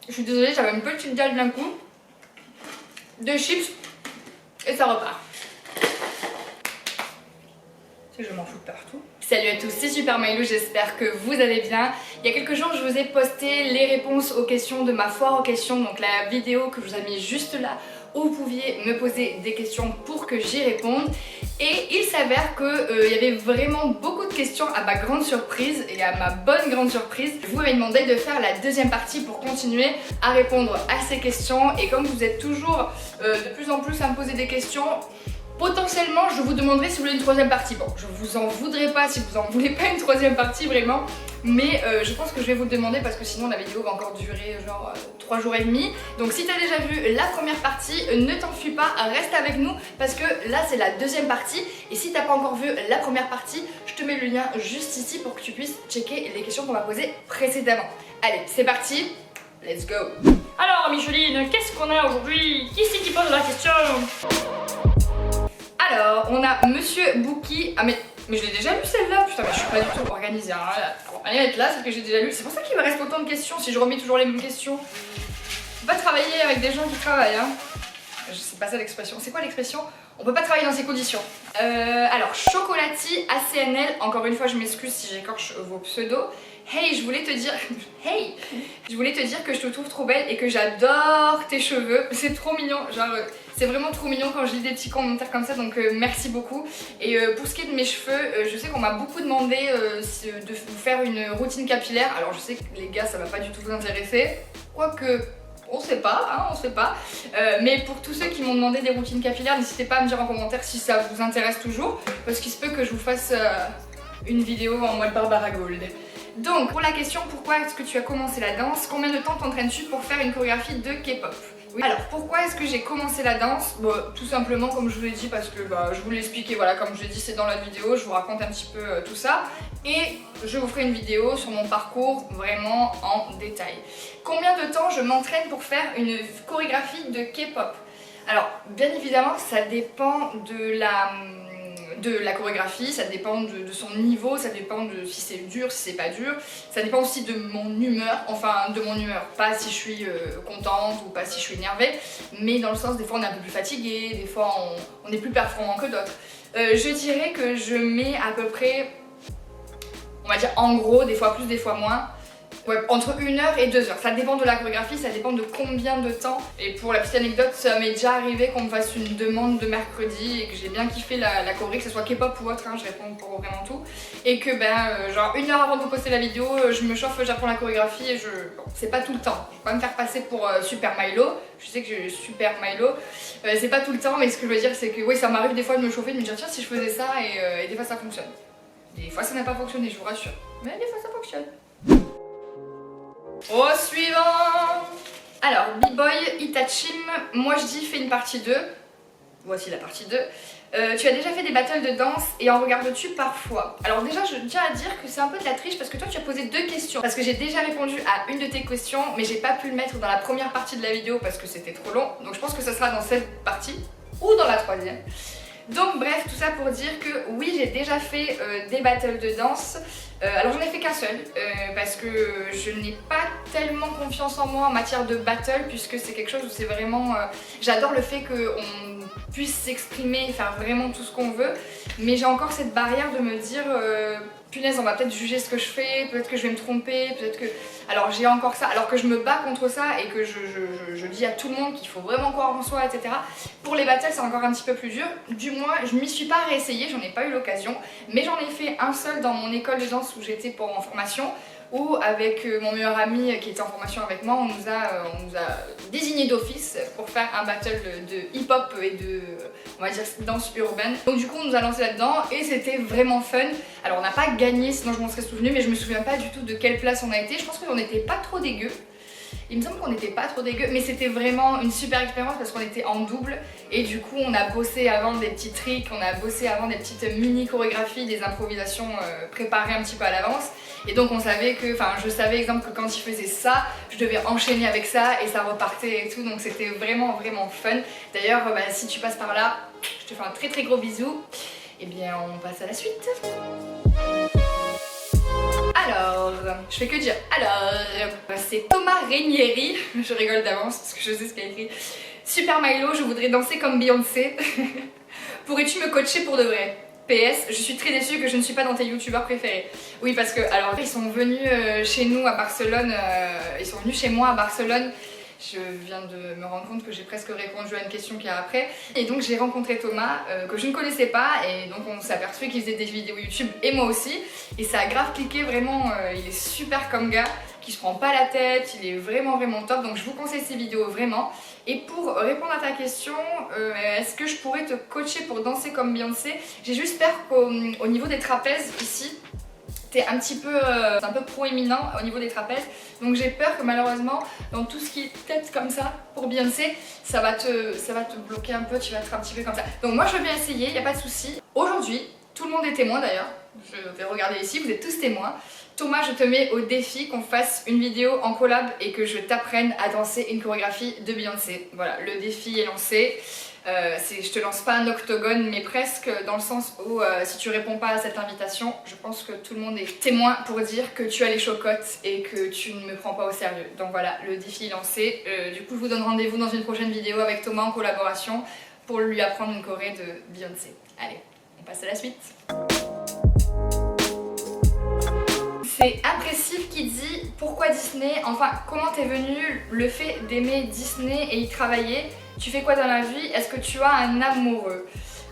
Je suis désolée, j'avais une petite dalle d'un coup. 2 chips et ça repart. C'est que je m'en fous de partout. Salut à tous, c'est Super Milo, j'espère que vous allez bien. Il y a quelques jours, je vous ai posté les réponses aux questions de ma foire aux questions, donc la vidéo que je vous ai mis juste là, où vous pouviez me poser des questions pour que j'y réponde. Et il s'avère qu'il y avait vraiment beaucoup de questions à ma grande surprise et à ma bonne grande surprise. Vous m'avez demandé de faire la deuxième partie pour continuer à répondre à ces questions. Et comme vous êtes toujours de plus en plus à me poser des questions, potentiellement je vous demanderai si vous voulez une troisième partie. Bon, je vous en voudrais pas si vous en voulez pas une troisième partie vraiment, mais je pense que je vais vous le demander parce que sinon la vidéo va encore durer genre 3 jours et demi. Donc si t'as déjà vu la première partie, ne t'enfuis pas, reste avec nous parce que là c'est la deuxième partie. Et si t'as pas encore vu la première partie, je te mets le lien juste ici pour que tu puisses checker les questions qu'on m'a posées précédemment. Allez, c'est parti, let's go. Alors Micheline, qu'est-ce qu'on a aujourd'hui? Qui c'est qui pose la question? Alors, on a Monsieur Bouki. Ah mais je l'ai déjà lu celle-là. Putain, mais je suis pas du tout organisée. Hein. Bon, allez mettre là, celle que j'ai déjà lue. C'est pour ça qu'il me reste autant de questions si je remets toujours les mêmes questions. Faut pas travailler avec des gens qui travaillent. Hein. Je sais pas ça l'expression. C'est quoi l'expression? On peut pas travailler dans ces conditions. Alors, Chocolati ACNL. Encore une fois, je m'excuse si j'écorche vos pseudos. Hey, je voulais te dire... Hey, je voulais te dire que je te trouve trop belle et que j'adore tes cheveux. C'est trop mignon, genre... c'est vraiment trop mignon quand je lis des petits commentaires comme ça, donc merci beaucoup. Et pour ce qui est de mes cheveux, je sais qu'on m'a beaucoup demandé de vous faire une routine capillaire. Alors je sais que les gars, ça va pas du tout vous intéresser. Quoique... on sait pas, hein, on sait pas. Mais pour tous ceux qui m'ont demandé des routines capillaires, n'hésitez pas à me dire en commentaire si ça vous intéresse toujours. Parce qu'il se peut que je vous fasse une vidéo en mode Barbara Gold. Donc, pour la question, pourquoi est-ce que tu as commencé la danse? Combien de temps t'entraînes-tu pour faire une chorégraphie de K-pop? Oui. Alors, pourquoi est-ce que j'ai commencé la danse? Bon, tout simplement, comme je vous l'ai dit, parce que je vous l'ai expliqué, voilà, comme je l'ai dit, c'est dans la vidéo, je vous raconte un petit peu tout ça. Et je vous ferai une vidéo sur mon parcours vraiment en détail. Combien de temps je m'entraîne pour faire une chorégraphie de K-pop? Alors, bien évidemment, ça dépend de la chorégraphie, ça dépend de son niveau, ça dépend de si c'est dur, si c'est pas dur, ça dépend aussi de mon humeur, enfin de mon humeur, pas si je suis contente ou pas si je suis énervée, mais dans le sens des fois on est un peu plus fatigué, des fois on est plus performant que d'autres. Je dirais que je mets à peu près, on va dire en gros, des fois plus, des fois moins, ouais, entre 1 heure et 2 heures. Ça dépend de la chorégraphie, ça dépend de combien de temps. Et pour la petite anecdote, ça m'est déjà arrivé qu'on me fasse une demande de mercredi et que j'ai bien kiffé la choré, que ce soit K-pop ou autre, hein, je réponds pour vraiment tout. Et que genre 1 heure avant de vous poster la vidéo, je me chauffe, j'apprends la chorégraphie et bon, c'est pas tout le temps. Je vais pas me faire passer pour Super Milo, je sais que je suis Super Milo, c'est pas tout le temps, mais ce que je veux dire c'est que oui, ça m'arrive des fois de me chauffer, de me dire tiens si je faisais ça et des fois ça fonctionne. Des fois ça n'a pas fonctionné, je vous rassure, mais des fois ça fonctionne. Au suivant. Alors, B-Boy Itachim, moi je dis fais une partie 2. Voici la partie 2. Tu as déjà fait des battles de danse et en regardes-tu parfois? Alors déjà je tiens à dire que c'est un peu de la triche parce que toi tu as posé 2 questions. Parce que j'ai déjà répondu à une de tes questions mais j'ai pas pu le mettre dans la première partie de la vidéo parce que c'était trop long. Donc je pense que ça sera dans cette partie ou dans la troisième. Donc bref, tout ça pour dire que oui, j'ai déjà fait des battles de danse. Alors j'en ai fait qu'un seul parce que je n'ai pas tellement confiance en moi en matière de battle puisque c'est quelque chose où c'est vraiment... j'adore le fait qu'on puisse s'exprimer et faire vraiment tout ce qu'on veut, mais j'ai encore cette barrière de me dire punaise, on va peut-être juger ce que je fais, peut-être que je vais me tromper, peut-être que... Alors j'ai encore ça, alors que je me bats contre ça et que je dis à tout le monde qu'il faut vraiment croire en soi, etc. Pour les battles c'est encore un petit peu plus dur, du moins je m'y suis pas réessayée, j'en ai pas eu l'occasion, mais j'en ai fait un seul dans mon école de danse où j'étais en formation, où avec mon meilleur ami qui était en formation avec moi, on nous a désigné d'office pour faire un battle de hip-hop et de, on va dire, danse urbaine. Donc du coup on nous a lancé là-dedans et c'était vraiment fun. Alors on n'a pas gagné, sinon je m'en serais souvenu, mais je me souviens pas du tout de quelle place on a été. Je pense qu'on n'était pas trop dégueu. Il me semble qu'on n'était pas trop dégueu, mais c'était vraiment une super expérience parce qu'on était en double et du coup on a bossé avant des petits tricks, on a bossé avant des petites mini chorégraphies, des improvisations préparées un petit peu à l'avance. Et donc on savait que, enfin je savais exemple que quand il faisait ça, je devais enchaîner avec ça et ça repartait et tout, donc c'était vraiment vraiment fun. D'ailleurs si tu passes par là, je te fais un très gros bisou. Et bien on passe à la suite. Alors, je fais que dire alors, c'est Thomas Ranieri, je rigole d'avance parce que je sais ce qu'il a écrit. Super Milo, je voudrais danser comme Beyoncé. Pourrais-tu me coacher pour de vrai? PS, je suis très déçue que je ne suis pas dans tes youtubeurs préférés. Oui, parce que, alors, ils sont venus chez nous à Barcelone, ils sont venus chez moi à Barcelone. Je viens de me rendre compte que j'ai presque répondu à une question qu'il y a après. Et donc j'ai rencontré Thomas, que je ne connaissais pas, et donc on s'est aperçu qu'il faisait des vidéos YouTube, et moi aussi. Et ça a grave cliqué, vraiment, il est super comme gars, qui se prend pas la tête, il est vraiment top, donc je vous conseille ses vidéos vraiment. Et pour répondre à ta question, est-ce que je pourrais te coacher pour danser comme Beyoncé? J'ai juste peur qu'au niveau des trapèzes, ici, t'es un peu proéminent au niveau des trapèzes, donc j'ai peur que malheureusement dans tout ce qui est tête comme ça pour Beyoncé, ça va te bloquer un peu, tu vas être un petit peu comme ça. Donc moi je veux bien essayer, y a pas de souci. Aujourd'hui, tout le monde est témoin d'ailleurs, je vais regarder ici, vous êtes tous témoins. Thomas, je te mets au défi qu'on fasse une vidéo en collab et que je t'apprenne à danser une chorégraphie de Beyoncé. Voilà, le défi est lancé. Je te lance pas un octogone, mais presque, dans le sens où si tu réponds pas à cette invitation, je pense que tout le monde est témoin pour dire que tu as les chocottes et que tu ne me prends pas au sérieux. Donc voilà, le défi est lancé. Du coup, je vous donne rendez-vous dans une prochaine vidéo avec Thomas en collaboration pour lui apprendre une choré de Beyoncé. Allez, on passe à la suite. C'est Impressif qui dit pourquoi Disney, enfin comment t'es venu le fait d'aimer Disney et y travailler? Tu fais quoi dans la vie? Est-ce que tu as un amoureux?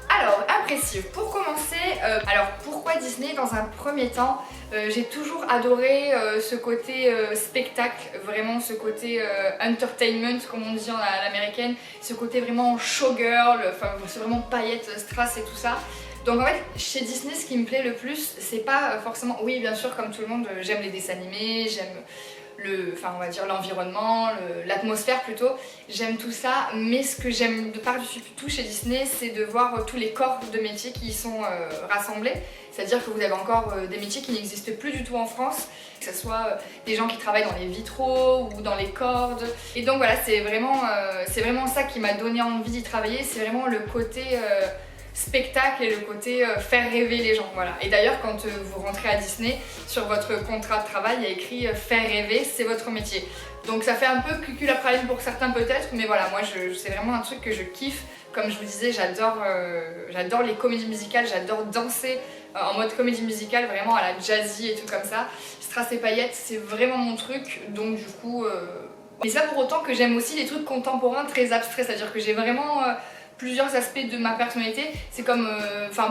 Alors, Impressif, pour commencer, alors pourquoi Disney? Dans un premier temps, j'ai toujours adoré ce côté spectacle, vraiment ce côté entertainment comme on dit à l'américaine, ce côté vraiment showgirl, enfin c'est vraiment paillettes, strass et tout ça. Donc en fait, chez Disney, ce qui me plaît le plus, c'est pas forcément... Oui, bien sûr, comme tout le monde, j'aime les dessins animés, j'aime on va dire l'environnement, l'atmosphère plutôt. J'aime tout ça, mais ce que j'aime de par-dessus tout chez Disney, c'est de voir tous les corps de métiers qui y sont rassemblés. C'est-à-dire que vous avez encore des métiers qui n'existent plus du tout en France, que ce soit des gens qui travaillent dans les vitraux ou dans les cordes. Et donc voilà, c'est vraiment ça qui m'a donné envie d'y travailler, c'est vraiment le côté... spectacle et le côté faire rêver les gens, voilà. Et d'ailleurs quand vous rentrez à Disney, sur votre contrat de travail il y a écrit faire rêver, c'est votre métier. Donc ça fait un peu cucul-à-praline pour certains peut-être, mais voilà, moi c'est vraiment un truc que je kiffe. Comme je vous disais, j'adore les comédies musicales, j'adore danser en mode comédie musicale, vraiment à la jazzy et tout comme ça. Strass et paillettes, c'est vraiment mon truc, donc du coup... Mais c'est pas pour autant que j'aime aussi les trucs contemporains très abstraits, c'est-à-dire que j'ai vraiment... plusieurs aspects de ma personnalité. C'est comme,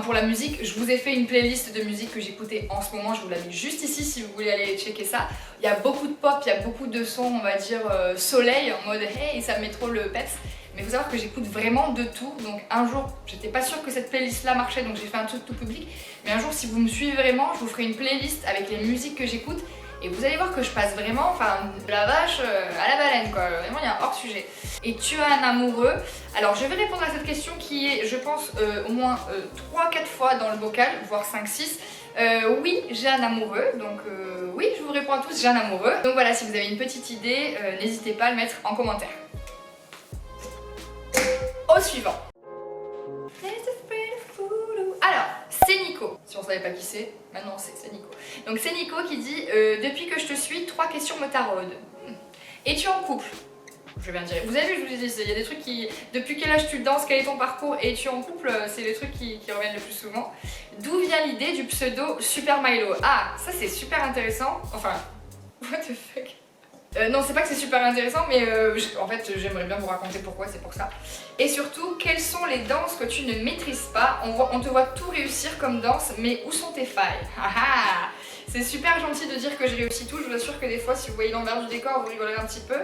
pour la musique, je vous ai fait une playlist de musique que j'écoutais en ce moment, je vous la mets juste ici si vous voulez aller checker ça. Il y a beaucoup de pop, il y a beaucoup de sons, on va dire, soleil, en mode hey, ça met trop le peps. Mais il faut savoir que j'écoute vraiment de tout, donc un jour, j'étais pas sûre que cette playlist là marchait, donc j'ai fait un truc tout public. Mais un jour, si vous me suivez vraiment, je vous ferai une playlist avec les musiques que j'écoute. Et vous allez voir que je passe vraiment, de la vache à la baleine quoi, vraiment il y a un hors sujet. Et tu as un amoureux? Alors je vais répondre à cette question qui est, je pense, au moins 3-4 fois dans le bocal, voire 5-6. Oui, j'ai un amoureux, donc oui, je vous réponds à tous, j'ai un amoureux. Donc voilà, si vous avez une petite idée, n'hésitez pas à le mettre en commentaire. Au suivant. Alors, c'est Nico. Si on savait pas qui c'est, maintenant c'est Nico. Donc c'est Nico qui dit depuis que je te suis, 3 questions me taraudent. Es-tu en couple? Je viens de dire. Vous avez vu, je vous ai dit, il y a des trucs qui... Depuis quel âge tu danses, quel est ton parcours et es-tu en couple? C'est les trucs qui reviennent le plus souvent. D'où vient l'idée du pseudo Super Milo? Ah, ça c'est super intéressant. Enfin, what the fuck? Non, c'est pas que c'est super intéressant, mais en fait, j'aimerais bien vous raconter pourquoi, c'est pour ça. Et surtout, quelles sont les danses que tu ne maîtrises pas? On te voit tout réussir comme danse, mais où sont tes failles? Haha. C'est super gentil de dire que je réussis tout, je vous assure que des fois si vous voyez l'envers du décor vous rigolerez un petit peu.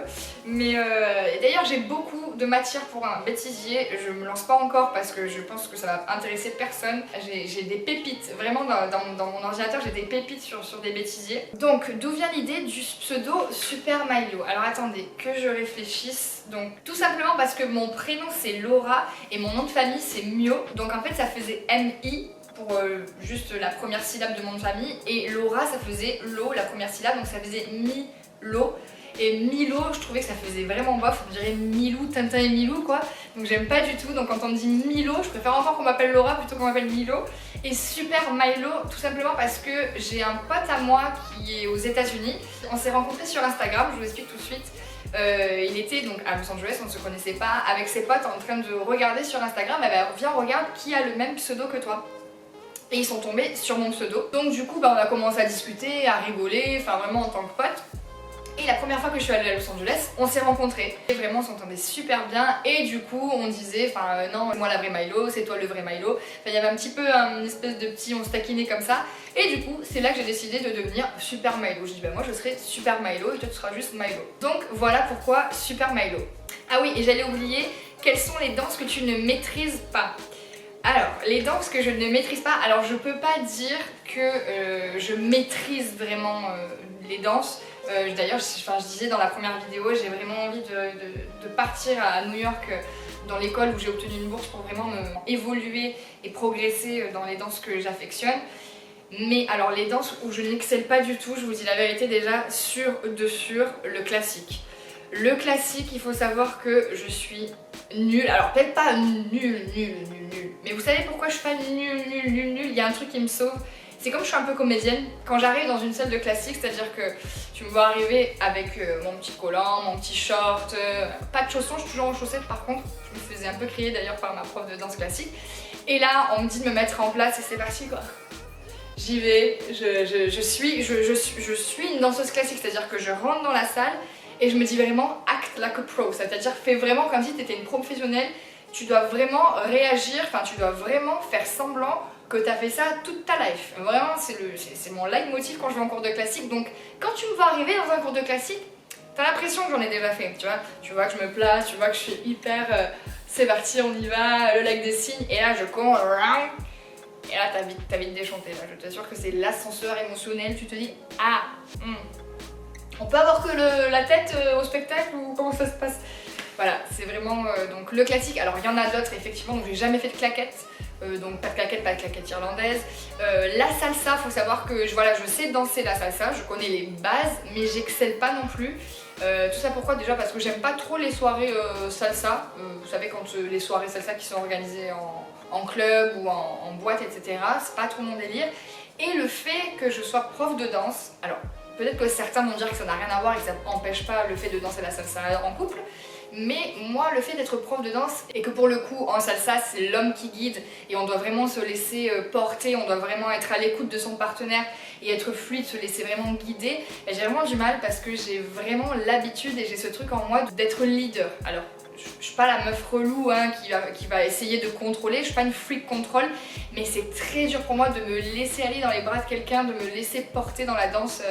Mais d'ailleurs j'ai beaucoup de matière pour un bêtisier, je me lance pas encore parce que je pense que ça va intéresser personne. J'ai des pépites, vraiment dans mon ordinateur j'ai des pépites sur des bêtisiers. Donc d'où vient l'idée du pseudo Super Milo? Alors attendez que je réfléchisse. Donc tout simplement parce que mon prénom c'est Laura et mon nom de famille c'est Mio, donc en fait ça faisait M-I pour juste la première syllabe de mon nom de famille, et Laura ça faisait Lo, la première syllabe, donc ça faisait Mi-Lo. Et Milo, je trouvais que ça faisait vraiment bof, on dirait Milou, Tintin et Milou quoi. Donc j'aime pas du tout, donc quand on me dit Milo, je préfère encore qu'on m'appelle Laura plutôt qu'on m'appelle Milo. Et Super Milo, tout simplement parce que j'ai un pote à moi qui est aux États-Unis. On s'est rencontrés sur Instagram, je vous explique tout de suite. Il était donc à Los Angeles, on ne se connaissait pas, avec ses potes en train de regarder sur Instagram. Et ben viens, regarde qui a le même pseudo que toi. Et ils sont tombés sur mon pseudo. Donc du coup, on a commencé à discuter, à rigoler, enfin vraiment en tant que pote. Et la première fois que je suis allée à Los Angeles, on s'est rencontrés. Et vraiment, on s'entendait super bien. Et du coup, on disait, non, moi la vraie Milo, c'est toi le vrai Milo. Il y avait un petit peu une espèce de petit, on se taquinait comme ça. Et du coup, c'est là que j'ai décidé de devenir Super Milo. Je dis, moi je serai Super Milo et toi tu seras juste Milo. Donc voilà pourquoi Super Milo. Ah oui, et j'allais oublier, quelles sont les danses que tu ne maîtrises pas? Alors, les danses que je ne maîtrise pas, alors je peux pas dire que je maîtrise vraiment les danses. D'ailleurs, je disais dans la première vidéo, j'ai vraiment envie de partir à New York dans l'école où j'ai obtenu une bourse pour vraiment évoluer et progresser dans les danses que j'affectionne. Mais alors les danses où je n'excelle pas du tout, je vous dis la vérité déjà, sur le classique. Le classique, il faut savoir que je suis nulle. Alors peut-être pas nulle, mais vous savez pourquoi je suis pas nulle. Il y a un truc qui me sauve. C'est comme je suis un peu comédienne, quand j'arrive dans une salle de classique, c'est-à-dire que tu me vois arriver avec mon petit collant, mon petit short, pas de chaussons, je suis toujours en chaussettes par contre, je me faisais un peu crier d'ailleurs par ma prof de danse classique. Et là, on me dit de me mettre en place et c'est parti quoi. J'y vais, je suis une danseuse classique, c'est-à-dire que je rentre dans la salle et je me dis vraiment act like a pro, c'est-à-dire fais vraiment comme si tu étais une professionnelle, tu dois vraiment réagir, tu dois vraiment faire semblant que tu as fait ça toute ta life. Vraiment, c'est mon leitmotiv quand je vais en cours de classique. Donc, quand tu me vois arriver dans un cours de classique, tu as l'impression que j'en ai déjà fait, tu vois. Tu vois que je me place, tu vois que je suis hyper... c'est parti, on y va, le lac des cygnes. Et là, je cours... Et là, t'as vite déchanté. Là. Je t'assure que c'est l'ascenseur émotionnel. Tu te dis, on peut avoir que la tête au spectacle ou comment ça se passe? Voilà, c'est vraiment donc le classique. Alors, il y en a d'autres, effectivement, donc j'ai jamais fait de claquettes. Donc pas de claquettes irlandaises. La salsa, faut savoir que je sais danser la salsa, je connais les bases, mais j'excelle pas non plus. Tout ça pourquoi? Déjà parce que j'aime pas trop les soirées salsa. Vous savez quand les soirées salsa qui sont organisées en club ou en boîte, etc. C'est pas trop mon délire. Et le fait que je sois prof de danse, alors peut-être que certains vont dire que ça n'a rien à voir et que ça n'empêche pas le fait de danser la salsa en couple. Mais moi, le fait d'être prof de danse et que pour le coup, en salsa, c'est l'homme qui guide et on doit vraiment se laisser porter, on doit vraiment être à l'écoute de son partenaire et être fluide, se laisser vraiment guider, j'ai vraiment du mal parce que j'ai vraiment l'habitude et j'ai ce truc en moi d'être leader. Alors, je suis pas la meuf relou qui va essayer de contrôler, je suis pas une freak control, mais c'est très dur pour moi de me laisser aller dans les bras de quelqu'un, de me laisser porter dans la danse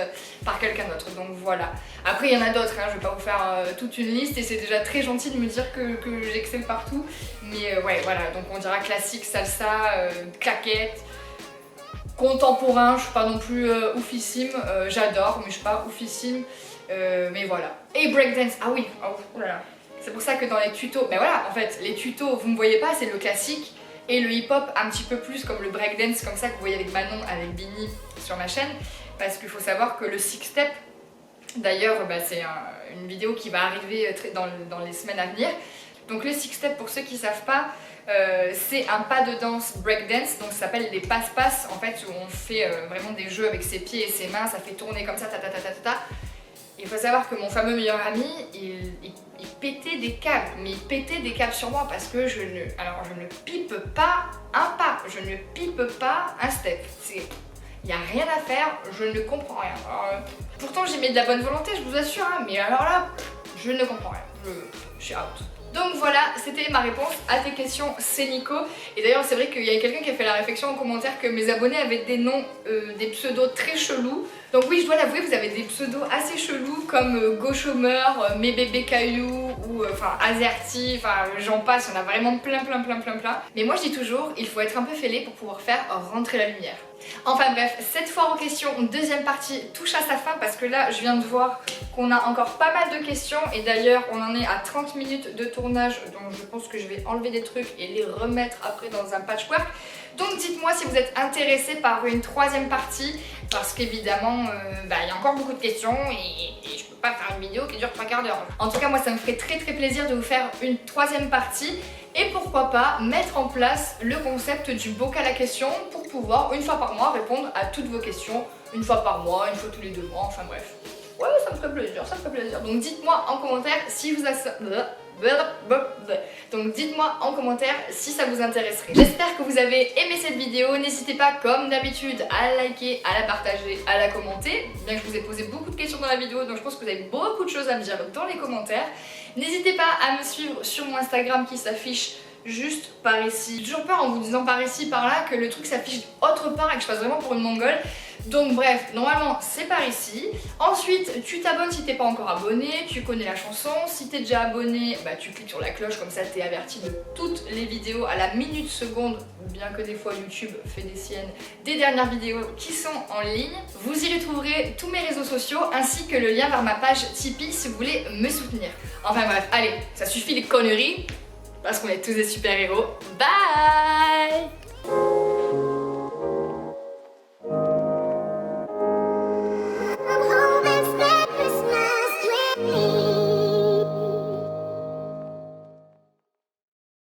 par quelqu'un d'autre, donc voilà. Après il y en a d'autres, je vais pas vous faire toute une liste et c'est déjà très gentil de me dire que j'excelle partout, mais ouais voilà, donc on dira classique, salsa, claquette, contemporain, je suis pas non plus oufissime, j'adore mais je suis pas oufissime, mais voilà. Et breakdance, ah oui, oh là là. C'est pour ça que dans les tutos, mais voilà, en fait, les tutos, vous me voyez pas, c'est le classique et le hip-hop un petit peu plus comme le breakdance, comme ça que vous voyez avec Manon, avec Bini sur ma chaîne, parce qu'il faut savoir que le six-step, d'ailleurs, c'est une vidéo qui va arriver dans les semaines à venir. Donc le six-step, pour ceux qui savent pas, c'est un pas de danse breakdance, donc ça s'appelle des passe-passe, en fait, où on fait vraiment des jeux avec ses pieds et ses mains, ça fait tourner comme ça, ta ta ta ta ta. Il faut savoir que mon fameux meilleur ami, il pétait des câbles, mais il pétait des câbles sur moi parce que je ne pipe pas un pas, je ne pipe pas un step. Il n'y a rien à faire, je ne comprends rien. Alors, pourtant j'y mets de la bonne volonté, je vous assure, mais alors là, je ne comprends rien, je suis out. Donc voilà, c'était ma réponse à tes questions, c'est Nico. Et d'ailleurs c'est vrai qu'il y a quelqu'un qui a fait la réflexion en commentaire que mes abonnés avaient des noms, des pseudos très chelous. Donc oui, je dois l'avouer, vous avez des pseudos assez chelous comme Gauchomeur, Mes bébés cailloux ou Azerty, j'en passe, il y en a vraiment plein. Mais moi je dis toujours, il faut être un peu fêlé pour pouvoir faire rentrer la lumière. Enfin bref, cette foire aux questions, deuxième partie, touche à sa fin parce que là je viens de voir qu'on a encore pas mal de questions et d'ailleurs on en est à 30 minutes de tournage, donc je pense que je vais enlever des trucs et les remettre après dans un patchwork. Donc dites-moi si vous êtes intéressés par une troisième partie parce qu'évidemment il y a encore beaucoup de questions et je peux pas faire une vidéo qui dure 3 quarts d'heure. En tout cas moi ça me ferait très plaisir de vous faire une troisième partie et pourquoi pas mettre en place le concept du bocal à questions pour pouvoir, une fois par mois, répondre à toutes vos questions. Une fois par mois, une fois tous les 2 mois, enfin bref. Ouais, ça me ferait plaisir, ça me ferait plaisir. Donc dites-moi en commentaire si vous Donc dites-moi en commentaire si ça vous intéresserait. J'espère que vous avez aimé cette vidéo. N'hésitez pas, comme d'habitude, à la liker, à la partager, à la commenter. Bien que je vous ai posé beaucoup de questions dans la vidéo, donc je pense que vous avez beaucoup de choses à me dire dans les commentaires. N'hésitez pas à me suivre sur mon Instagram qui s'affiche juste par ici. J'ai toujours peur en vous disant par ici, par là, que le truc s'affiche autre part et que je passe vraiment pour une mongole. Donc bref, normalement c'est par ici. Ensuite, tu t'abonnes si t'es pas encore abonné, tu connais la chanson. Si t'es déjà abonné, bah tu cliques sur la cloche, comme ça t'es averti de toutes les vidéos à la minute seconde, bien que des fois YouTube fait des siennes, des dernières vidéos qui sont en ligne. Vous y retrouverez tous mes réseaux sociaux ainsi que le lien vers ma page Tipeee si vous voulez me soutenir. Enfin bref, allez, ça suffit les conneries, parce qu'on est tous des super-héros. Bye!